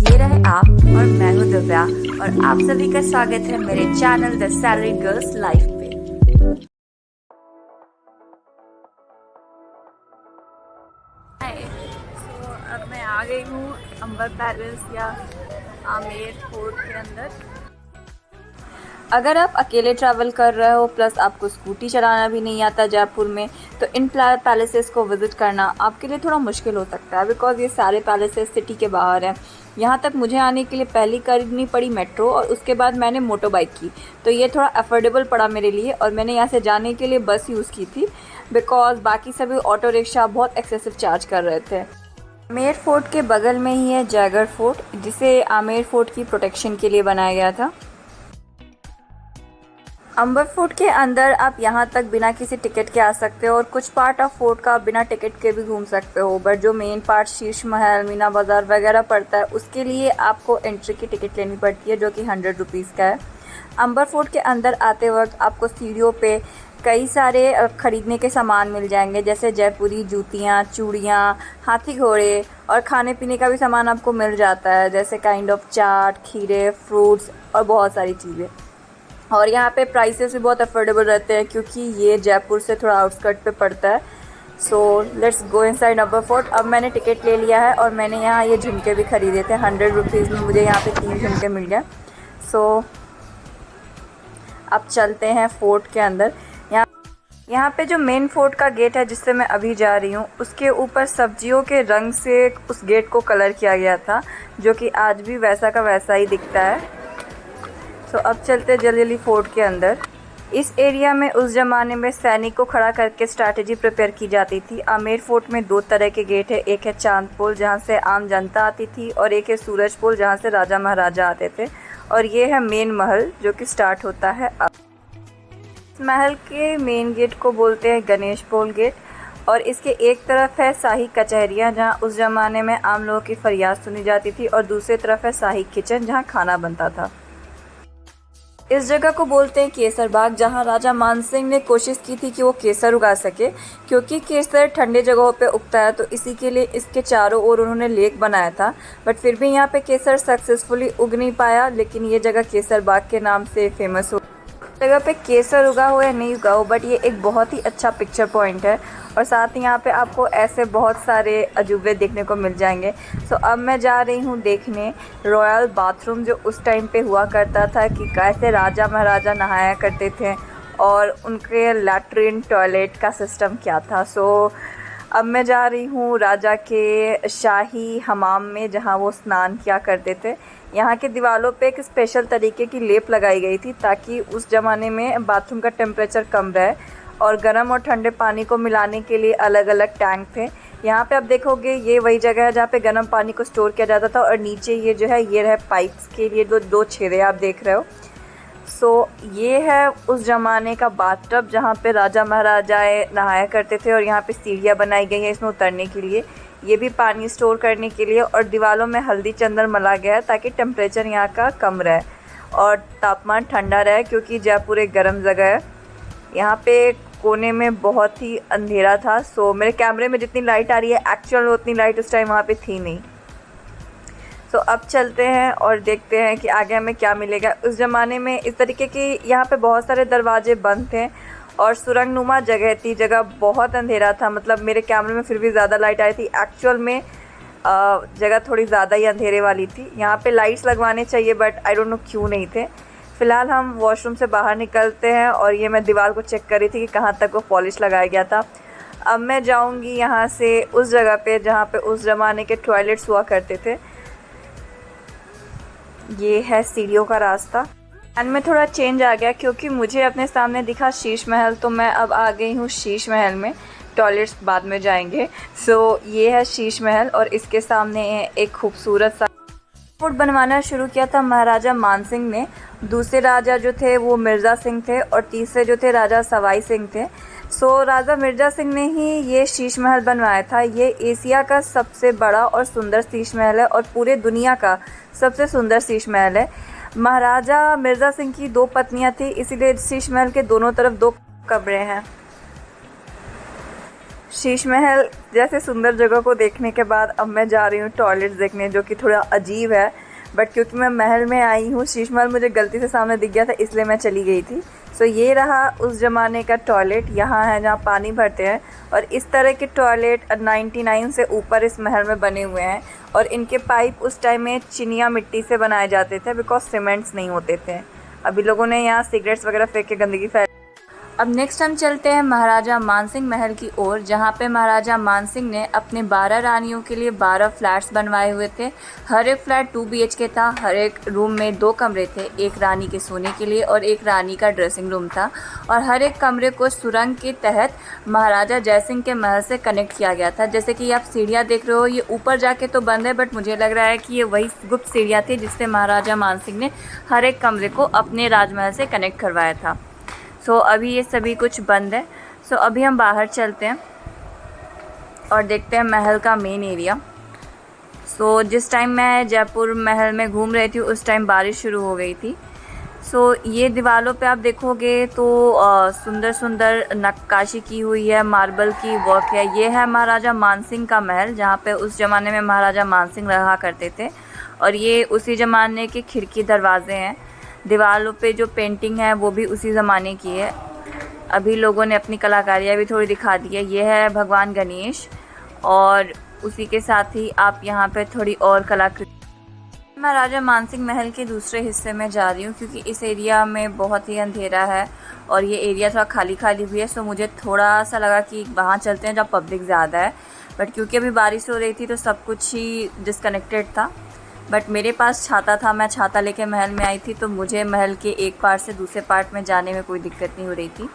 ये रहे आप और मैं हूँ दिव्या और आप सभी का स्वागत है मेरे channel the salaried girls life पे। अब मैं आ गई हूँ अंबर पैलेस या आमेर फोर्ट के अंदर। अगर आप अकेले ट्रैवल कर रहे हो प्लस आपको स्कूटी चलाना भी नहीं आता जयपुर में, तो इन पैलेसेस को विज़िट करना आपके लिए थोड़ा मुश्किल हो सकता है, बिकॉज़ ये सारे पैलेसेस सिटी के बाहर हैं। यहाँ तक मुझे आने के लिए पहले करनी पड़ी मेट्रो और उसके बाद मैंने मोटर बाइक की, तो ये थोड़ा अफोर्डेबल पड़ा मेरे लिए और मैंने यहाँ से जाने के लिए बस यूज़ की थी, बिकॉज़ बाकी सभी ऑटो रिक्शा बहुत एक्सेसिव चार्ज कर रहे थे। आमेर फोर्ट के बगल में ही है जयगढ़ फोर्ट, जिसे आमेर फोर्ट की प्रोटेक्शन के लिए बनाया गया था। अंबर फोर्ट के अंदर आप यहाँ तक बिना किसी टिकट के आ सकते हो और कुछ पार्ट ऑफ फोर्ट का आप बिना टिकट के भी घूम सकते हो, बट जो मेन पार्ट शीश महल, मीना बाज़ार वगैरह पड़ता है उसके लिए आपको एंट्री की टिकट लेनी पड़ती है, जो कि 100 रुपीज़ का है। अंबर फोर्ट के अंदर आते वक्त आपको सीढ़ियों पे कई सारे ख़रीदने के सामान मिल जाएंगे, जैसे जयपुरी जूतियाँ, चूड़ियाँ, हाथी घोड़े और खाने पीने का भी सामान आपको मिल जाता है, जैसे काइंड ऑफ चाट, खीरे, फ्रूट्स और बहुत सारी चीज़ें। और यहाँ पे प्राइसेस भी बहुत अफोर्डेबल रहते हैं क्योंकि ये जयपुर से थोड़ा आउटस्कर्ट पे पड़ता है। So let's go inside Amber fort. अब मैंने टिकट ले लिया है और मैंने यहाँ ये झुमके भी ख़रीदे थे। 100 रुपीज़ में मुझे यहाँ पे 3 झुमके मिल गए। सो अब चलते हैं फोर्ट के अंदर। यहाँ पे जो मेन फोर्ट का गेट है जिससे मैं अभी जा रही हूँ, उसके ऊपर सब्जियों के रंग से उस गेट को कलर किया गया था, जो कि आज भी वैसा का वैसा ही दिखता है। तो अब चलते जल्दी जल्दी फोर्ट के अंदर। इस एरिया में उस ज़माने में सैनिक को खड़ा करके स्ट्रैटेजी प्रिपेयर की जाती थी। आमेर फोर्ट में 2 तरह के गेट है, एक है चांद पोल जहाँ से आम जनता आती थी और एक है सूरज पोल जहाँ से राजा महाराजा आते थे, और ये है मेन महल जो कि स्टार्ट होता है अब। इस महल के मेन गेट को बोलते हैं गणेश पोल गेट, और इसके एक तरफ है शाही कचहरियाँ जहाँ उस ज़माने में आम लोगों की फरियाद सुनी जाती थी, और दूसरी तरफ है शाही किचन जहाँ खाना बनता था। इस जगह को बोलते हैं केसर बाग, जहां राजा मानसिंह ने कोशिश की थी कि वो केसर उगा सके, क्योंकि केसर ठंडे जगहों पे उगता है, तो इसी के लिए इसके चारों ओर उन्होंने लेक बनाया था। बट फिर भी यहाँ पे केसर सक्सेसफुली उग नहीं पाया, लेकिन ये जगह केसर बाग के नाम से फेमस हो। जगह पे केसर उगा हो या नहीं उगा हो, बट ये एक बहुत ही अच्छा पिक्चर पॉइंट है, और साथ ही यहाँ पे आपको ऐसे बहुत सारे अजूबे देखने को मिल जाएंगे। सो अब मैं जा रही हूँ देखने रॉयल बाथरूम, जो उस टाइम पे हुआ करता था कि कैसे राजा महाराजा नहाया करते थे और उनके लैट्रिन टॉयलेट का सिस्टम क्या था। सो अब मैं जा रही हूँ राजा के शाही हमाम में, जहाँ वो स्नान किया करते थे। यहाँ के दीवारों पे एक स्पेशल तरीके की लेप लगाई गई थी ताकि उस ज़माने में बाथरूम का टेम्परेचर कम रहे, और गर्म और ठंडे पानी को मिलाने के लिए अलग अलग टैंक थे। यहाँ पे आप देखोगे ये वही जगह है जहाँ पे गर्म पानी को स्टोर किया जाता था, और नीचे ये जो है ये रहे पाइप्स के लिए दो छेदे आप देख रहे हो। सो ये है उस ज़माने का बाथटब जहाँ पे राजा महाराजाएँ नहाया करते थे, और यहाँ पे सीढ़ियाँ बनाई गई हैं इसमें उतरने के लिए, ये भी पानी स्टोर करने के लिए, और दीवारों में हल्दी चंदन मला गया है ताकि टेम्परेचर यहाँ का कम रहे और तापमान ठंडा रहे, क्योंकि जयपुर एक गर्म जगह है। यहाँ पे कोने में बहुत ही अंधेरा था, सो मेरे कैमरे में जितनी लाइट आ रही है एक्चुअल में उतनी लाइट उस टाइम वहाँ पे थी नहीं। सो अब चलते हैं और देखते हैं कि आगे हमें क्या मिलेगा। उस ज़माने में इस तरीके की यहाँ पे बहुत सारे दरवाजे बंद थे और सुरंगनुमा जगह थी, जगह बहुत अंधेरा था, मतलब मेरे कैमरे में फिर भी ज़्यादा लाइट आई थी, एक्चुअल में जगह थोड़ी ज़्यादा ही अंधेरे वाली थी। यहाँ पे लाइट्स लगवाने चाहिए बट आई डोंट नो क्यों नहीं थे। फ़िलहाल हम वॉशरूम से बाहर निकलते हैं, और ये मैं दीवार को चेक कर रही थी कि कहाँ तक वो पॉलिश लगाया गया था। अब मैं जाऊँगी यहाँ से उस जगह पे जहाँ पे उस ज़माने के टॉयलेट्स हुआ करते थे। ये है सीढ़ियों का रास्ता, एंड में थोड़ा चेंज आ गया क्योंकि मुझे अपने सामने दिखा शीश महल, तो मैं अब आ गई हूँ शीश महल में। टॉयलेट्स बाद में जाएंगे। सो ये है शीश महल, और इसके सामने एक खूबसूरत सा फोर्ट बनवाना शुरू किया था महाराजा मानसिंह ने। दूसरे राजा जो थे वो मिर्ज़ा सिंह थे, और तीसरे जो थे राजा सवाई सिंह थे। सो राजा मिर्ज़ा सिंह ने ही ये शीश महल बनवाया था। ये एशिया का सबसे बड़ा और सुंदर शीश महल है, और पूरे दुनिया का सबसे सुंदर शीश महल है। महाराजा मिर्ज़ा सिंह की 2 पत्नियां थी, इसीलिए शीश महल के दोनों तरफ 2 कमरे हैं। शीश महल जैसे सुंदर जगह को देखने के बाद अब मैं जा रही हूँ टॉयलेट देखने, जो कि थोड़ा अजीब है, बट क्योंकि मैं महल में आई हूँ, शीश महल मुझे गलती से सामने दिख गया था इसलिए मैं चली गई थी। सो ये रहा उस ज़माने का टॉयलेट, यहाँ है जहाँ पानी भरते हैं। और इस तरह के टॉयलेट 99 से ऊपर इस महल में बने हुए हैं। और इनके पाइप उस टाइम में चिनिया मिट्टी से बनाए जाते थे, बिकॉज सीमेंट्स नहीं होते थे। अभी लोगों ने यहाँ सिगरेट्स वगैरह फेंक के गंदगी फैल। अब नेक्स्ट हम चलते हैं महाराजा मानसिंह महल की ओर, जहाँ पे महाराजा मानसिंह ने अपने 12 रानियों के लिए 12 फ्लैट्स बनवाए हुए थे। हर एक फ्लैट 2 BHK था। हर एक रूम में 2 कमरे थे, एक रानी के सोने के लिए और एक रानी का ड्रेसिंग रूम था। और हर एक कमरे को सुरंग के तहत महाराजा जयसिंह के महल से कनेक्ट किया गया था। जैसे कि आप सीढ़ियाँ देख रहे हो, ये ऊपर जाके तो बंद है, बट मुझे लग रहा है कि ये वही गुप्त सीढ़ियाँ थी जिससे महाराजा मानसिंह ने हर एक कमरे को अपने राजमहल से कनेक्ट करवाया था। सो अभी ये सभी कुछ बंद है। सो अभी हम बाहर चलते हैं और देखते हैं महल का मेन एरिया। सो जिस टाइम मैं जयपुर महल में घूम रही थी उस टाइम बारिश शुरू हो गई थी। सो ये दीवारों पे आप देखोगे तो सुंदर सुंदर नक्काशी की हुई है, मार्बल की वर्क है। ये है महाराजा मानसिंह का महल, जहाँ पे उस ज़माने में महाराजा मानसिंह रहा करते थे। और ये उसी ज़माने के खिड़की दरवाजे हैं। दीवारों पे जो पेंटिंग है वो भी उसी ज़माने की है। अभी लोगों ने अपनी कलाकारियाँ भी थोड़ी दिखा दी है। ये है भगवान गणेश, और उसी के साथ ही आप यहाँ पे थोड़ी और कलाकृति। मैं राजा मानसिंह महल के दूसरे हिस्से में जा रही हूँ, क्योंकि इस एरिया में बहुत ही अंधेरा है और ये एरिया थोड़ा खाली खाली भी है। सो मुझे थोड़ा सा लगा कि वहाँ चलते हैं जहाँ पब्लिक ज़्यादा है, बट क्योंकि अभी बारिश हो रही थी तो सब कुछ ही डिस्कनेक्टेड था। बट मेरे पास छाता था, मैं छाता लेके महल में आई थी, तो मुझे महल के एक पार्ट से दूसरे पार्ट में जाने में कोई दिक्कत नहीं हो रही थी।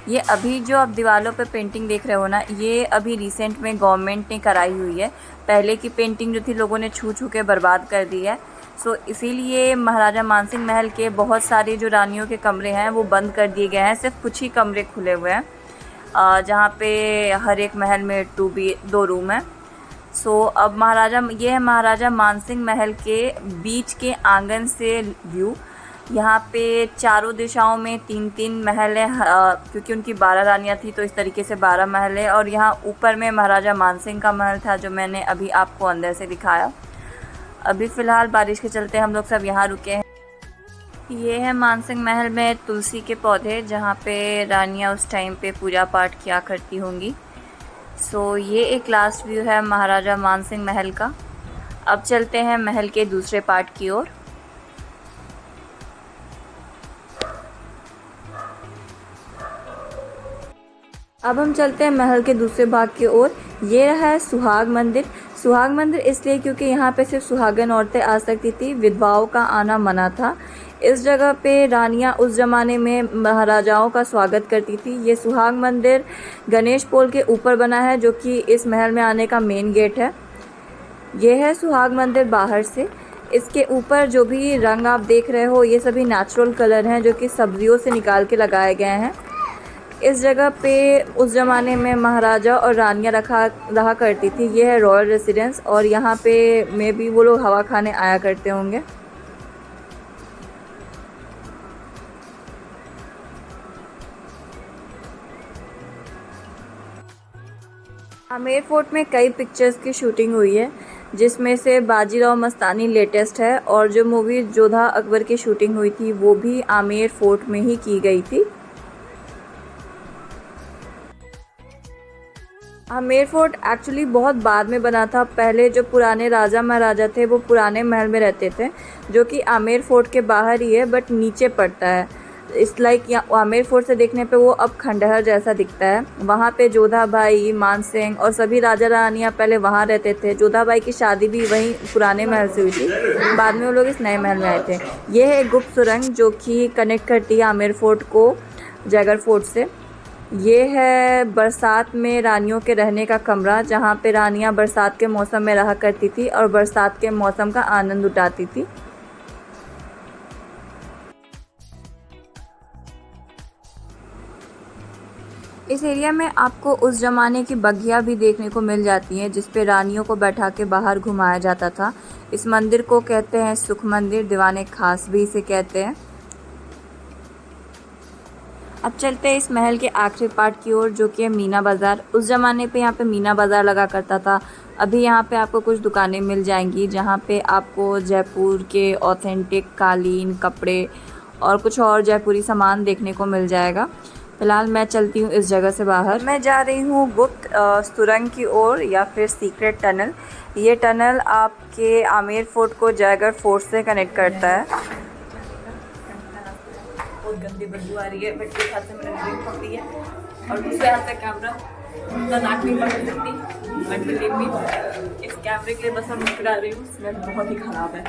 ये अभी जो आप दीवारों पे पेंटिंग देख रहे हो ना, ये अभी रिसेंट में गवर्नमेंट ने कराई हुई है। पहले की पेंटिंग जो थी लोगों ने छू छू के बर्बाद कर दी है। सो इसीलिए महाराजा मानसिंह महल के बहुत सारे जो रानियों के कमरे हैं वो बंद कर दिए गए हैं। सिर्फ कुछ ही कमरे खुले हुए हैं, जहाँ पे हर एक महल में 2 रूम हैं। सो अब ये है महाराजा मानसिंह महल के बीच के आंगन से व्यू। यहाँ पे चारों दिशाओं में 3-3 महल है, क्योंकि उनकी 12 रानियाँ थी तो इस तरीके से 12 महल है। और यहाँ ऊपर में महाराजा मानसिंह का महल था, जो मैंने अभी आपको अंदर से दिखाया। अभी फ़िलहाल बारिश के चलते हम लोग सब यहाँ रुके हैं। ये है मानसिंह महल में तुलसी के पौधे, जहाँ पे रानियाँ उस टाइम पे पूजा पाठ किया करती होंगी। सो ये एक लास्ट व्यू है महाराजा मानसिंह महल का। अब चलते हैं महल के दूसरे पार्ट की ओर। अब हम चलते हैं महल के दूसरे भाग की ओर। ये है सुहाग मंदिर। सुहाग मंदिर इसलिए क्योंकि यहाँ पे सिर्फ सुहागन औरतें आ सकती थी, विधवाओं का आना मना था। इस जगह पे रानियाँ उस ज़माने में महाराजाओं का स्वागत करती थी। ये सुहाग मंदिर गणेश पोल के ऊपर बना है, जो कि इस महल में आने का मेन गेट है। ये है सुहाग मंदिर बाहर से। इसके ऊपर जो भी रंग आप देख रहे हो ये सभी नेचुरल कलर हैं, जो कि सब्जियों से निकाल के लगाए गए हैं। इस जगह पे उस ज़माने में महाराजा और रानियाँ रहा करती थी। ये है रॉयल रेसिडेंस, और यहाँ पे में भी वो लोग हवा खाने आया करते होंगे। आमेर फोर्ट में कई पिक्चर्स की शूटिंग हुई है, जिसमें से बाजीराव मस्तानी लेटेस्ट है, और जो मूवी जोधा अकबर की शूटिंग हुई थी वो भी आमेर फोर्ट में ही की गई थी। आमेर फोर्ट एक्चुअली बहुत बाद में बना था। पहले जो पुराने राजा महाराजा थे वो पुराने महल में रहते थे, जो कि आमेर फोर्ट के बाहर ही है, बट नीचे पड़ता है। इस लाइक आमेर फोर्ट से देखने पे वो अब खंडहर जैसा दिखता है। वहाँ पे जोधा भाई, मानसिंह और सभी राजा रानियाँ पहले वहाँ रहते थे। जोधा भाई की शादी भी वहीं पुराने महल से हुई थी, बाद में वो लोग इस नए महल में आए थे। ये है गुप्त सुरंग, जो कि कनेक्ट करती है आमेर फोर्ट को जयगढ़ फोर्ट से। ये है बरसात में रानियों के रहने का कमरा, जहाँ पे रानियाँ बरसात के मौसम में रहा करती थी और बरसात के मौसम का आनंद उठाती थी। इस एरिया में आपको उस ज़माने की बग्घियाँ भी देखने को मिल जाती हैं, जिस पे रानियों को बैठा के बाहर घुमाया जाता था। इस मंदिर को कहते हैं सुख मंदिर, दीवाने खास भी इसे कहते हैं। अब चलते हैं इस महल के आखिरी पार्ट की ओर, जो कि है मीना बाज़ार। उस ज़माने पे यहाँ पे मीना बाज़ार लगा करता था। अभी यहाँ पे आपको कुछ दुकानें मिल जाएंगी जहाँ पे आपको जयपुर के ऑथेंटिक कालीन, कपड़े और कुछ और जयपुरी सामान देखने को मिल जाएगा। फ़िलहाल मैं चलती हूँ इस जगह से बाहर। मैं जा रही हूँ गुप्त सुरंग की ओर या फिर सीक्रेट टनल। ये टनल आपके आमेर फोर्ट को जयगढ़ फोर्ट से कनेक्ट करता है। बहुत गंदी बदबू आ रही है, बट एक हाथ से मैंने ड्रिंक पकड़ी है और दूसरे हाथ से कैमरा, उनका नाक नहीं पकड़ सकती। बट बिलीव मी, इस कैमरे के लिए बस मैं मुस्कुरा रही हूँ, स्मेल बहुत ही ख़राब है।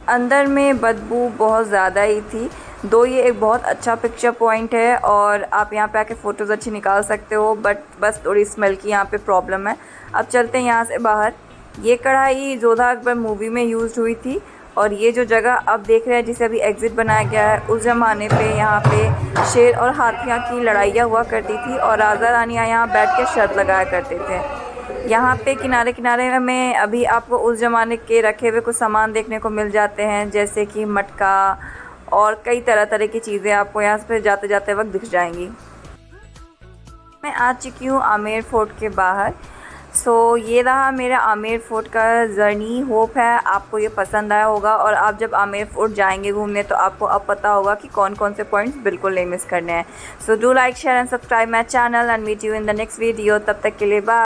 अंदर में बदबू बहुत ज़्यादा ही थी। दो ये एक बहुत अच्छा पिक्चर पॉइंट है और आप यहाँ पे आके फ़ोटोज़ अच्छी निकाल सकते हो, बट बस थोड़ी स्मेल की यहाँ पे प्रॉब्लम है। अब चलते हैं यहाँ से बाहर। ये कढ़ाई जोधा अकबर मूवी में यूज़ हुई थी और ये जो जगह अब देख रहे हैं जिसे अभी एग्ज़िट बनाया गया है, उस ज़माने पे यहाँ पे शेर और हाथियाँ की लड़ाइयाँ हुआ करती थी और राजा रानियाँ यहाँ बैठ के शर्त लगाया करते थे। यहाँ पे किनारे किनारे में अभी आपको उस ज़माने के रखे हुए कुछ सामान देखने को मिल जाते हैं, जैसे कि मटका और कई तरह तरह की चीज़ें आपको यहाँ पे जाते जाते वक्त दिख जाएंगी। मैं आ चुकी हूँ आमेर फोर्ट के बाहर। ये रहा मेरा आमेर फोर्ट का जर्नी। होप है आपको ये पसंद आया होगा और आप जब आमेर फोर्ट जाएंगे घूमने तो आपको अब पता होगा कि कौन कौन से पॉइंट्स बिल्कुल नहीं मिस करने हैं। So do like, share and subscribe my channel and meet you in the next video. तब तक के लिए बाय।